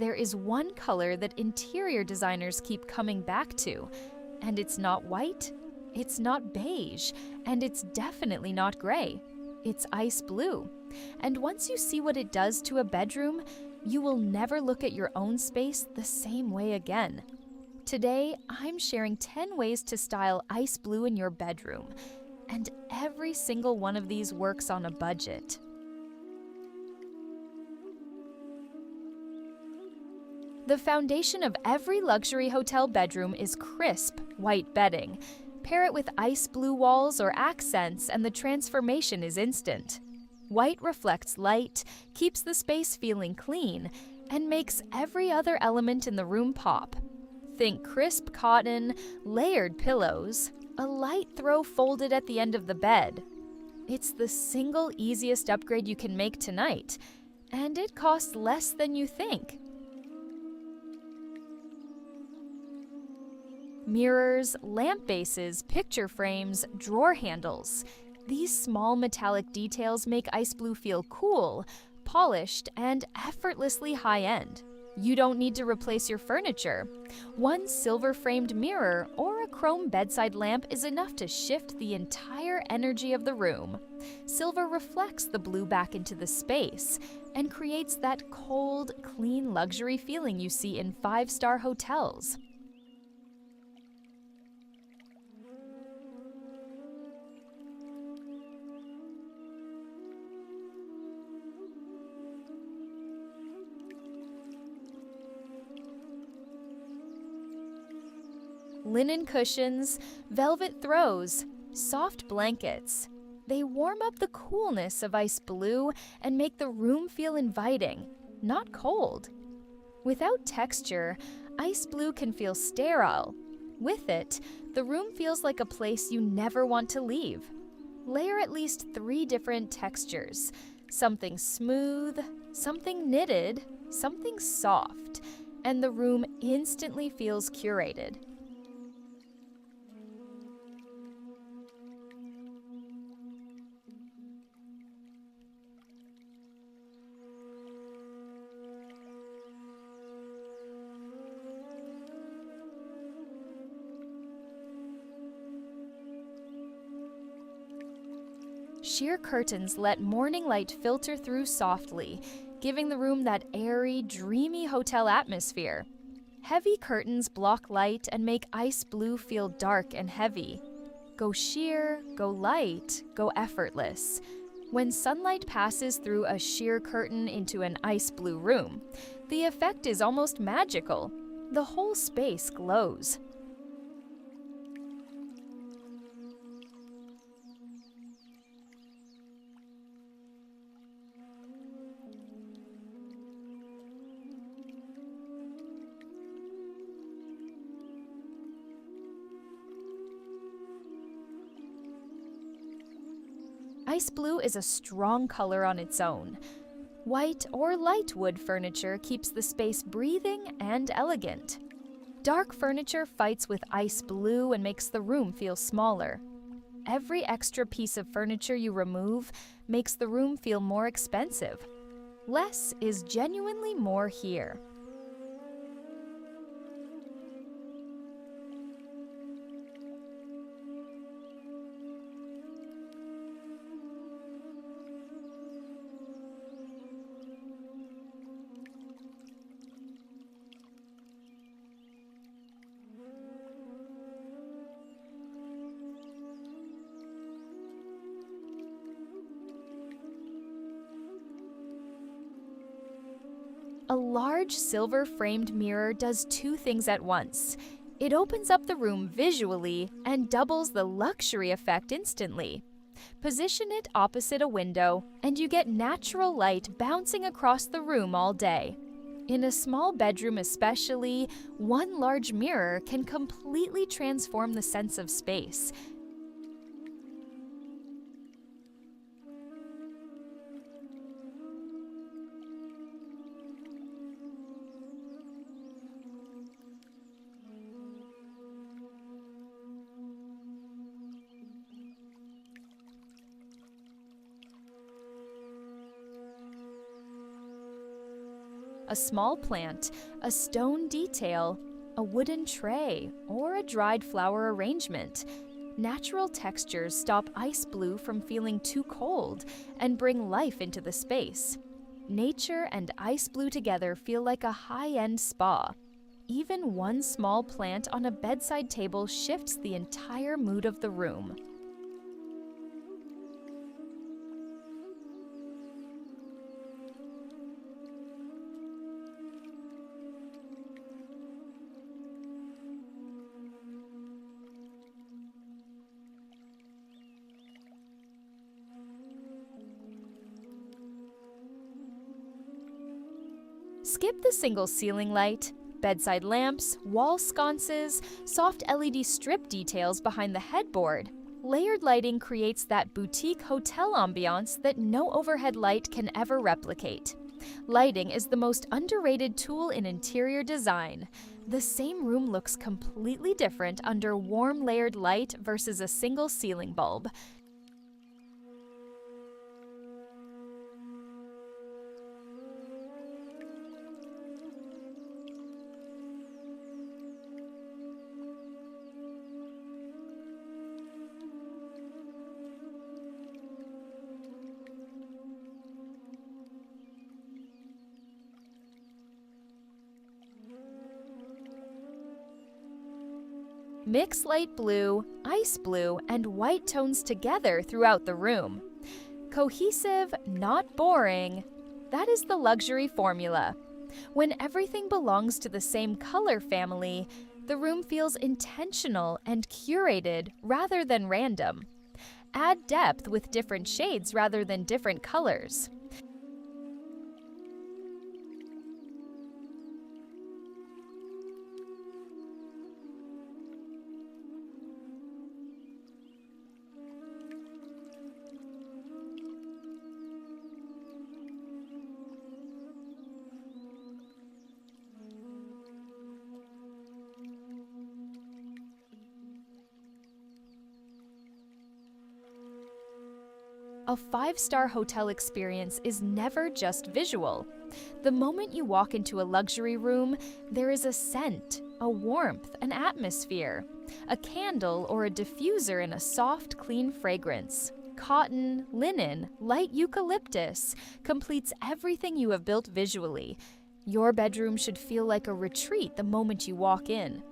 there is one color that interior designers keep coming back to, and it's not white, it's not beige, and it's definitely not gray. It's ice blue. And once you see what it does to a bedroom, you will never look at your own space the same way again. Today, I'm sharing 10 ways to style ice blue in your bedroom, and every single one of these works on a budget. The foundation of every luxury hotel bedroom is crisp, white bedding. Pair it with ice blue walls or accents and the transformation is instant. White reflects light, keeps the space feeling clean, and makes every other element in the room pop. Think crisp cotton, layered pillows, a light throw folded at the end of the bed. It's the single easiest upgrade you can make tonight, and it costs less than you think. Mirrors, lamp bases, picture frames, drawer handles. These small metallic details make ice blue feel cool, polished, and effortlessly high-end. You don't need to replace your furniture. One silver-framed mirror or a chrome bedside lamp is enough to shift the entire energy of the room. Silver reflects the blue back into the space and creates that cold, clean luxury feeling you see in five-star hotels. Linen cushions, velvet throws, soft blankets. They warm up the coolness of ice blue and make the room feel inviting, not cold. Without texture, ice blue can feel sterile. With it, the room feels like a place you never want to leave. Layer at least 3 different textures: something smooth, something knitted, something soft, and the room instantly feels curated. Sheer curtains let morning light filter through softly, giving the room that airy, dreamy hotel atmosphere. Heavy curtains block light and make ice blue feel dark and heavy. Go sheer, go light, go effortless. When sunlight passes through a sheer curtain into an ice blue room, the effect is almost magical. The whole space glows. Ice blue is a strong color on its own. White or light wood furniture keeps the space breathing and elegant. Dark furniture fights with ice blue and makes the room feel smaller. Every extra piece of furniture you remove makes the room feel more expensive. Less is genuinely more here. A large silver-framed mirror does 2 things at once. It opens up the room visually and doubles the luxury effect instantly. Position it opposite a window, and you get natural light bouncing across the room all day. In a small bedroom especially, one large mirror can completely transform the sense of space. a small plant, a stone detail, a wooden tray, or a dried flower arrangement. Natural textures stop ice blue from feeling too cold and bring life into the space. Nature and ice blue together feel like a high-end spa. Even one small plant on a bedside table shifts the entire mood of the room. Skip the single ceiling light. Bedside lamps, wall sconces, soft LED strip details behind the headboard. Layered lighting creates that boutique hotel ambiance that no overhead light can ever replicate. Lighting is the most underrated tool in interior design. The same room looks completely different under warm layered light versus a single ceiling bulb. Mix light blue, ice blue, and white tones together throughout the room. Cohesive, not boring. That is the luxury formula. When everything belongs to the same color family, the room feels intentional and curated rather than random. Add depth with different shades rather than different colors. A five-star hotel experience is never just visual. The moment you walk into a luxury room, there is a scent, a warmth, an atmosphere. A candle or a diffuser in a soft, clean fragrance. Cotton, linen, light eucalyptus completes everything you have built visually. Your bedroom should feel like a retreat the moment you walk in.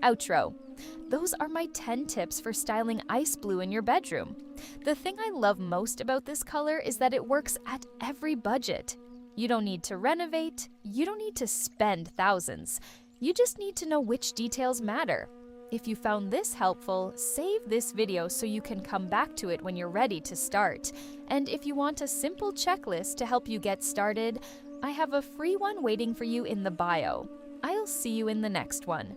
Outro. Those are my 10 tips for styling ice blue in your bedroom. The thing I love most about this color is that it works at every budget. You don't need to renovate, you don't need to spend thousands. You just need to know which details matter. If you found this helpful, save this video so you can come back to it when you're ready to start. And if you want a simple checklist to help you get started, I have a free one waiting for you in the bio. I'll see you in the next one.